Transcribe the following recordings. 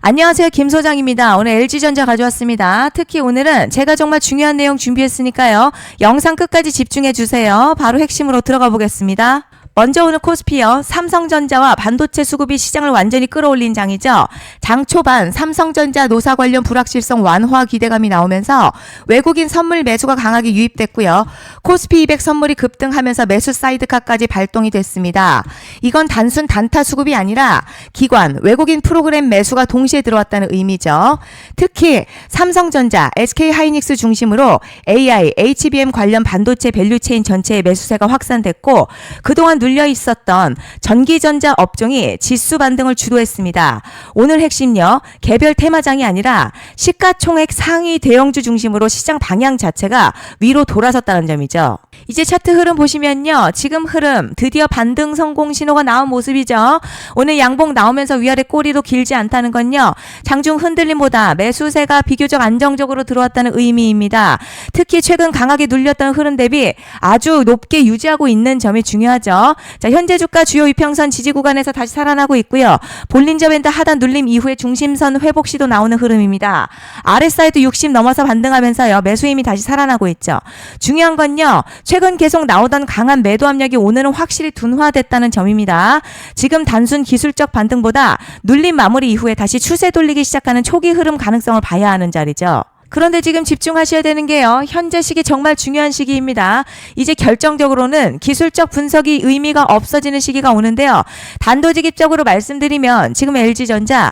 안녕하세요. 김 소장입니다. 오늘 LG전자 가져왔습니다. 특히 오늘은 제가 정말 중요한 내용 준비했으니까요. 영상 끝까지 집중해 주세요. 바로 핵심으로 들어가 보겠습니다. 먼저 오늘 코스피요. 삼성전자와 반도체 수급이 시장을 완전히 끌어올린 장이죠. 장 초반 삼성전자 노사 관련 불확실성 완화 기대감이 나오면서 외국인 선물 매수가 강하게 유입됐고요. 코스피 200 선물이 급등하면서 매수 사이드카까지 발동이 됐습니다. 이건 단순 단타 수급이 아니라 기관, 외국인 프로그램 매수가 동시에 들어왔다는 의미죠. 특히 삼성전자, SK하이닉스 중심으로 AI, HBM 관련 반도체 밸류체인 전체의 매수세가 확산됐고 그동안 눌려 있었던 전기전자 업종이 지수 반등을 주도했습니다. 오늘 핵심요. 개별 테마장이 아니라 시가총액 상위 대형주 중심으로 시장 방향 자체가 위로 돌아섰다는 점이죠. 이제 차트 흐름 보시면요. 지금 흐름 드디어 반등 성공 신호가 나온 모습이죠. 오늘 양봉 나오면서 위아래 꼬리도 길지 않다는 건요. 장중 흔들림보다 매수세가 비교적 안정적으로 들어왔다는 의미입니다. 특히 최근 강하게 눌렸던 흐름 대비 아주 높게 유지하고 있는 점이 중요하죠. 자, 현재 주가 주요 이평선 지지 구간에서 다시 살아나고 있고요. 볼린저 밴드 하단 눌림 이후에 중심선 회복 시도 나오는 흐름입니다. RSI도 60 넘어서 반등하면서요. 매수 힘이 다시 살아나고 있죠. 중요한 건요. 최근 계속 나오던 강한 매도 압력이 오늘은 확실히 둔화됐다는 점입니다. 지금 단순 기술적 반등보다 눌림 마무리 이후에 다시 추세 돌리기 시작하는 초기 흐름 가능성을 봐야 하는 자리죠. 그런데 지금 집중하셔야 되는 게요. 현재 시기 정말 중요한 시기입니다. 이제 결정적으로는 기술적 분석이 의미가 없어지는 시기가 오는데요. 단도직입적으로 말씀드리면 지금 LG전자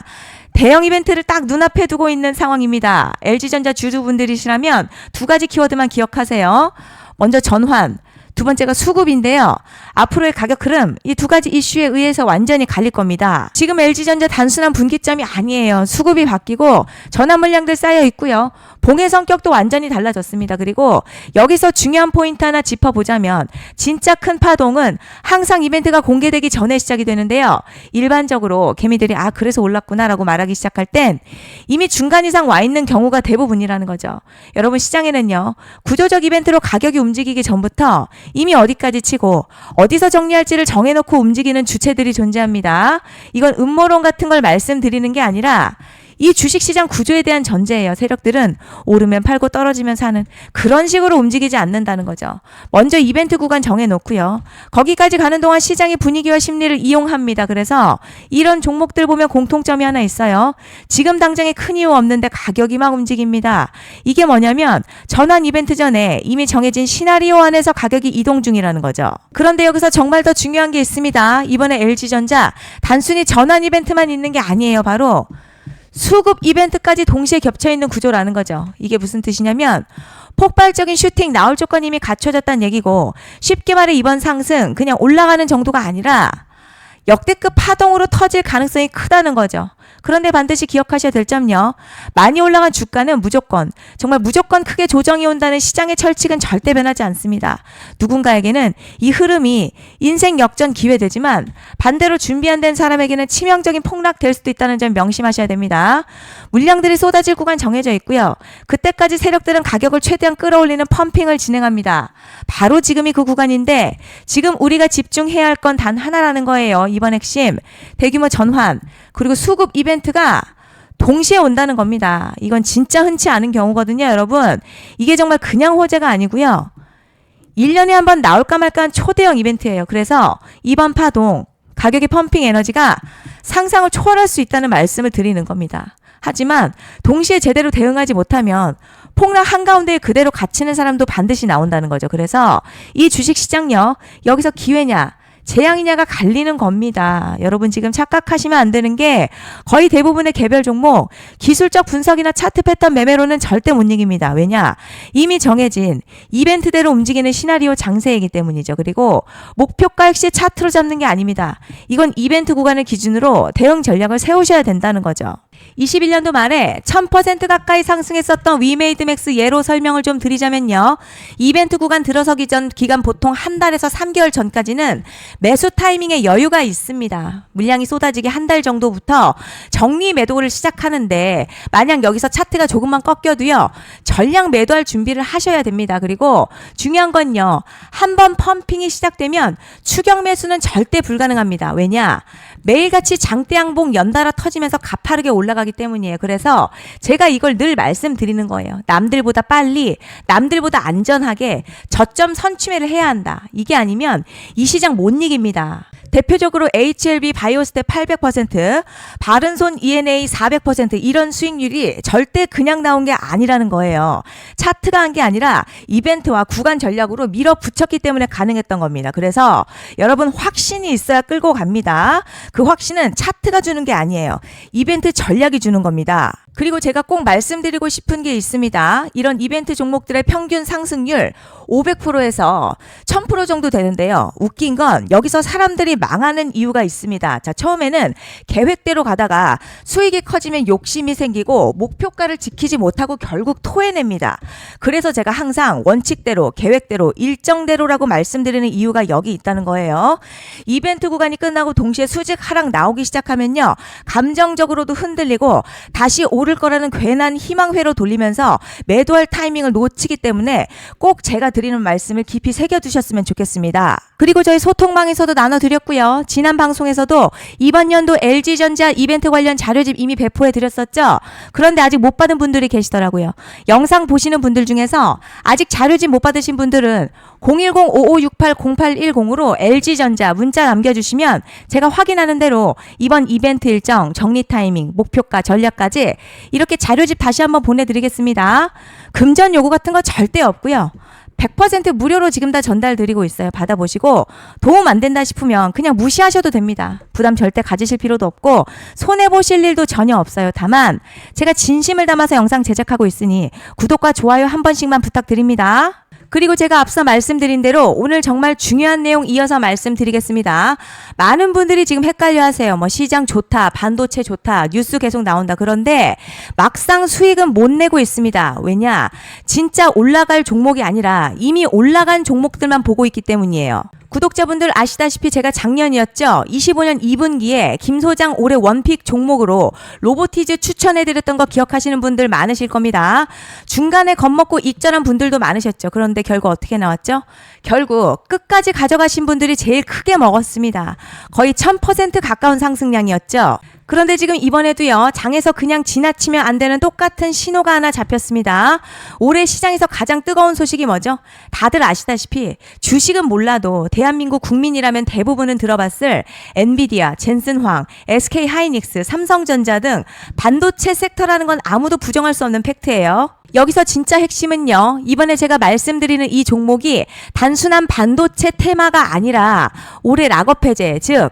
대형 이벤트를 딱 눈앞에 두고 있는 상황입니다. LG전자 주주분들이시라면 두 가지 키워드만 기억하세요. 먼저 전환, 두 번째가 수급인데요. 앞으로의 가격 흐름 이 두 가지 이슈에 의해서 완전히 갈릴 겁니다. 지금 LG전자 단순한 분기점이 아니에요. 수급이 바뀌고 전환 물량들 쌓여 있고요. 봉의 성격도 완전히 달라졌습니다. 그리고 여기서 중요한 포인트 하나 짚어보자면 진짜 큰 파동은 항상 이벤트가 공개되기 전에 시작이 되는데요. 일반적으로 개미들이 그래서 올랐구나라고 말하기 시작할 땐 이미 중간 이상 와 있는 경우가 대부분이라는 거죠. 여러분 시장에는요. 구조적 이벤트로 가격이 움직이기 전부터 이미 어디까지 치고 어디서 정리할지를 정해놓고 움직이는 주체들이 존재합니다. 이건 음모론 같은 걸 말씀드리는 게 아니라 이 주식시장 구조에 대한 전제예요. 세력들은 오르면 팔고 떨어지면 사는 그런 식으로 움직이지 않는다는 거죠. 먼저 이벤트 구간 정해놓고요. 거기까지 가는 동안 시장의 분위기와 심리를 이용합니다. 그래서 이런 종목들 보면 공통점이 하나 있어요. 지금 당장에 큰 이유 없는데 가격이 막 움직입니다. 이게 뭐냐면 전환 이벤트 전에 이미 정해진 시나리오 안에서 가격이 이동 중이라는 거죠. 그런데 여기서 정말 더 중요한 게 있습니다. 이번에 LG전자 단순히 전환 이벤트만 있는 게 아니에요. 바로 수급 이벤트까지 동시에 겹쳐있는 구조라는 거죠. 이게 무슨 뜻이냐면 폭발적인 슈팅 나올 조건이 이미 갖춰졌다는 얘기고 쉽게 말해 이번 상승 그냥 올라가는 정도가 아니라 역대급 파동으로 터질 가능성이 크다는 거죠. 그런데 반드시 기억하셔야 될 점요. 많이 올라간 주가는 정말 무조건 크게 조정이 온다는 시장의 철칙은 절대 변하지 않습니다. 누군가에게는 이 흐름이 인생 역전 기회되지만 반대로 준비 안 된 사람에게는 치명적인 폭락될 수도 있다는 점 명심하셔야 됩니다. 물량들이 쏟아질 구간 정해져 있고요. 그때까지 세력들은 가격을 최대한 끌어올리는 펌핑을 진행합니다. 바로 지금이 그 구간인데 지금 우리가 집중해야 할 건 단 하나라는 거예요. 이번 핵심 대규모 전환 그리고 수급 이벤트가 동시에 온다는 겁니다. 이건 진짜 흔치 않은 경우거든요. 여러분 이게 정말 그냥 호재가 아니고요. 1년에 한 번 나올까 말까 한 초대형 이벤트예요. 그래서 이번 파동 가격의 펌핑 에너지가 상상을 초월할 수 있다는 말씀을 드리는 겁니다. 하지만 동시에 제대로 대응하지 못하면 폭락 한가운데 그대로 갇히는 사람도 반드시 나온다는 거죠. 그래서 이 주식시장요. 여기서 기회냐 재앙이냐가 갈리는 겁니다. 여러분 지금 착각하시면 안 되는 게 거의 대부분의 개별 종목 기술적 분석이나 차트 패턴 매매로는 절대 못 이깁니다. 왜냐? 이미 정해진 이벤트대로 움직이는 시나리오 장세이기 때문이죠. 그리고 목표가 역시 차트로 잡는 게 아닙니다. 이건 이벤트 구간을 기준으로 대응 전략을 세우셔야 된다는 거죠. 21년도 말에 1000% 가까이 상승했었던 위메이드맥스 예로 설명을 좀 드리자면요. 이벤트 구간 들어서기 전 기간 보통 한 달에서 3개월 전까지는 매수 타이밍에 여유가 있습니다. 물량이 쏟아지기 한 달 정도부터 정리 매도를 시작하는데 만약 여기서 차트가 조금만 꺾여도요. 전량 매도할 준비를 하셔야 됩니다. 그리고 중요한 건요. 한번 펌핑이 시작되면 추격 매수는 절대 불가능합니다. 왜냐? 매일같이 장대 양봉 연달아 터지면서 가파르게 올라 올라가기 때문이에요. 그래서 제가 이걸 늘 말씀드리는 거예요. 남들보다 빨리, 남들보다 안전하게 저점 선취매를 해야 한다. 이게 아니면 이 시장 못 이깁니다. 대표적으로 HLB 바이오스텝 800%, 바른손 ENA 400% 이런 수익률이 절대 그냥 나온 게 아니라는 거예요. 차트가 한 게 아니라 이벤트와 구간 전략으로 밀어붙였기 때문에 가능했던 겁니다. 그래서 여러분 확신이 있어야 끌고 갑니다. 그 확신은 차트가 주는 게 아니에요. 이벤트 전략이 주는 겁니다. 그리고 제가 꼭 말씀드리고 싶은 게 있습니다. 이런 이벤트 종목들의 평균 상승률 500%에서 1000% 정도 되는데요. 웃긴 건 여기서 사람들이 망하는 이유가 있습니다. 자, 처음에는 계획대로 가다가 수익이 커지면 욕심이 생기고 목표가를 지키지 못하고 결국 토해냅니다. 그래서 제가 항상 원칙대로, 계획대로, 일정대로라고 말씀드리는 이유가 여기 있다는 거예요. 이벤트 구간이 끝나고 동시에 수직 하락 나오기 시작하면요. 감정적으로도 흔들리고 다시 오를 거라는 괜한 희망회로 돌리면서 매도할 타이밍을 놓치기 때문에 꼭 제가 드리는 말씀을 깊이 새겨두셨으면 좋겠습니다. 그리고 저희 소통방에서도 나눠드렸고요. 지난 방송에서도 이번 연도 LG전자 이벤트 관련 자료집 이미 배포해드렸었죠. 그런데 아직 못 받은 분들이 계시더라고요. 영상 보시는 분들 중에서 아직 자료집 못 받으신 분들은 010-5568-0810으로 LG전자 문자 남겨주시면 제가 확인하는 대로 이번 이벤트 일정, 정리 타이밍, 목표가, 전략까지 이렇게 자료집 다시 한번 보내드리겠습니다. 금전 요구 같은 거 절대 없고요. 100% 무료로 지금 다 전달드리고 있어요. 받아보시고 도움 안 된다 싶으면 그냥 무시하셔도 됩니다. 부담 절대 가지실 필요도 없고 손해보실 일도 전혀 없어요. 다만 제가 진심을 담아서 영상 제작하고 있으니 구독과 좋아요 한 번씩만 부탁드립니다. 그리고 제가 앞서 말씀드린 대로 오늘 정말 중요한 내용 이어서 말씀드리겠습니다. 많은 분들이 지금 헷갈려 하세요. 뭐 시장 좋다, 반도체 좋다, 뉴스 계속 나온다. 그런데 막상 수익은 못 내고 있습니다. 왜냐? 진짜 올라갈 종목이 아니라 이미 올라간 종목들만 보고 있기 때문이에요. 구독자분들 아시다시피 제가 작년이었죠. 25년 2분기에 김 소장 올해 원픽 종목으로 로보티즈 추천해드렸던 거 기억하시는 분들 많으실 겁니다. 중간에 겁먹고 익절한 분들도 많으셨죠. 그런데 결국 어떻게 나왔죠? 결국 끝까지 가져가신 분들이 제일 크게 먹었습니다. 거의 1000% 가까운 상승량이었죠. 그런데 지금 이번에도요. 장에서 그냥 지나치면 안 되는 똑같은 신호가 하나 잡혔습니다. 올해 시장에서 가장 뜨거운 소식이 뭐죠? 다들 아시다시피 주식은 몰라도 대한민국 국민이라면 대부분은 들어봤을 엔비디아, 젠슨황, SK하이닉스, 삼성전자 등 반도체 섹터라는 건 아무도 부정할 수 없는 팩트예요. 여기서 진짜 핵심은요. 이번에 제가 말씀드리는 이 종목이 단순한 반도체 테마가 아니라 올해 락업 해제, 즉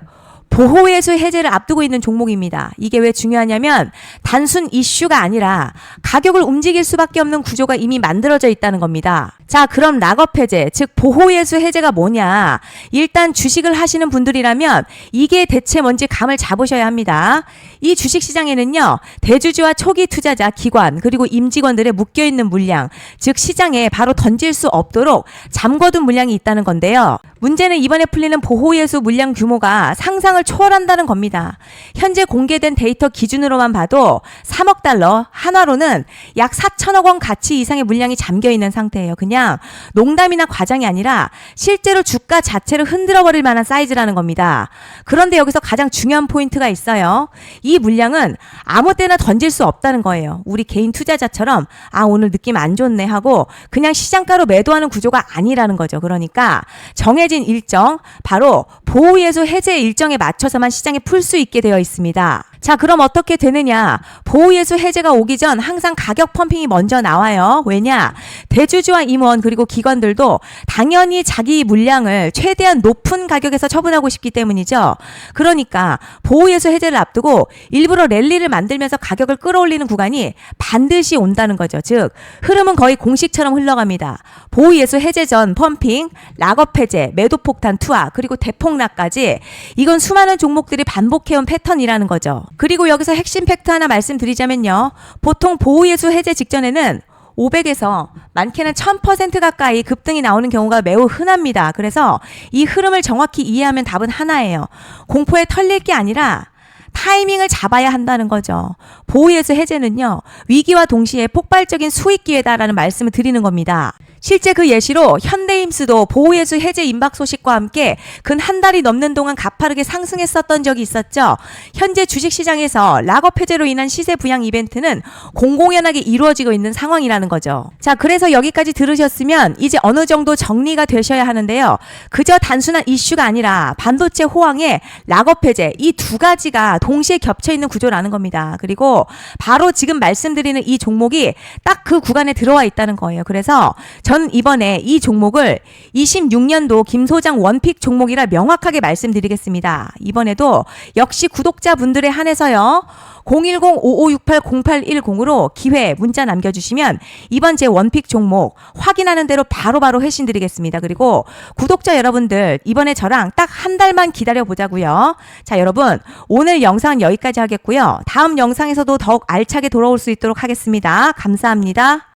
보호예수 해제를 앞두고 있는 종목입니다. 이게 왜 중요하냐면 단순 이슈가 아니라 가격을 움직일 수밖에 없는 구조가 이미 만들어져 있다는 겁니다. 자, 그럼 락업 해제, 즉 보호예수 해제가 뭐냐? 일단 주식을 하시는 분들이라면 이게 대체 뭔지 감을 잡으셔야 합니다. 이 주식시장에는요. 대주주와 초기 투자자, 기관, 그리고 임직원들의 묶여있는 물량, 즉 시장에 바로 던질 수 없도록 잠궈둔 물량이 있다는 건데요. 문제는 이번에 풀리는 보호예수 물량 규모가 상상을 초월한다는 겁니다. 현재 공개된 데이터 기준으로만 봐도 3억 달러, 한화로는 약 4천억 원 가치 이상의 물량이 잠겨있는 상태예요. 그냥 농담이나 과장이 아니라 실제로 주가 자체를 흔들어버릴 만한 사이즈라는 겁니다. 그런데 여기서 가장 중요한 포인트가 있어요. 이 물량은 아무 때나 던질 수 없다는 거예요. 우리 개인 투자자처럼 오늘 느낌 안 좋네 하고 그냥 시장가로 매도하는 구조가 아니라는 거죠. 그러니까 정해진 일정, 바로 보호예수 해제 일정에 맞춰서만 시장에 풀 수 있게 되어 있습니다. 자, 그럼 어떻게 되느냐? 보호예수 해제가 오기 전 항상 가격 펌핑이 먼저 나와요. 왜냐? 대주주와 임원 그리고 기관들도 당연히 자기 물량을 최대한 높은 가격에서 처분하고 싶기 때문이죠. 그러니까 보호예수 해제를 앞두고 일부러 랠리를 만들면서 가격을 끌어올리는 구간이 반드시 온다는 거죠. 즉 흐름은 거의 공식처럼 흘러갑니다. 보호예수 해제 전 펌핑, 락업 해제, 매도 폭탄 투하, 그리고 대폭락까지 이건 수많은 종목들이 반복해온 패턴이라는 거죠. 그리고 여기서 핵심 팩트 하나 말씀드리자면요. 보통 보호예수 해제 직전에는 500에서 많게는 1000% 가까이 급등이 나오는 경우가 매우 흔합니다. 그래서 이 흐름을 정확히 이해하면 답은 하나예요. 공포에 털릴 게 아니라 타이밍을 잡아야 한다는 거죠. 보호예수 해제는요. 위기와 동시에 폭발적인 수익 기회다라는 말씀을 드리는 겁니다. 실제 그 예시로 현대임스도 보호예수 해제 임박 소식과 함께 근 한 달이 넘는 동안 가파르게 상승했었던 적이 있었죠. 현재 주식시장에서 락업 해제로 인한 시세 부양 이벤트는 공공연하게 이루어지고 있는 상황이라는 거죠. 자, 그래서 여기까지 들으셨으면 이제 어느 정도 정리가 되셔야 하는데요. 그저 단순한 이슈가 아니라 반도체 호황에 락업 해제 이 두 가지가 동시에 겹쳐 있는 구조라는 겁니다. 그리고 바로 지금 말씀드리는 이 종목이 딱 그 구간에 들어와 있다는 거예요. 그래서 전 이번에 이 종목을 26년도 김 소장 원픽 종목이라 명확하게 말씀드리겠습니다. 이번에도 역시 구독자분들에 한해서요. 010-5568-0810으로 기회 문자 남겨주시면 이번 제 원픽 종목 확인하는 대로 바로바로 회신 드리겠습니다. 그리고 구독자 여러분들 이번에 저랑 딱 한 달만 기다려보자고요. 자, 여러분 오늘 영상은 여기까지 하겠고요. 다음 영상에서도 더욱 알차게 돌아올 수 있도록 하겠습니다. 감사합니다.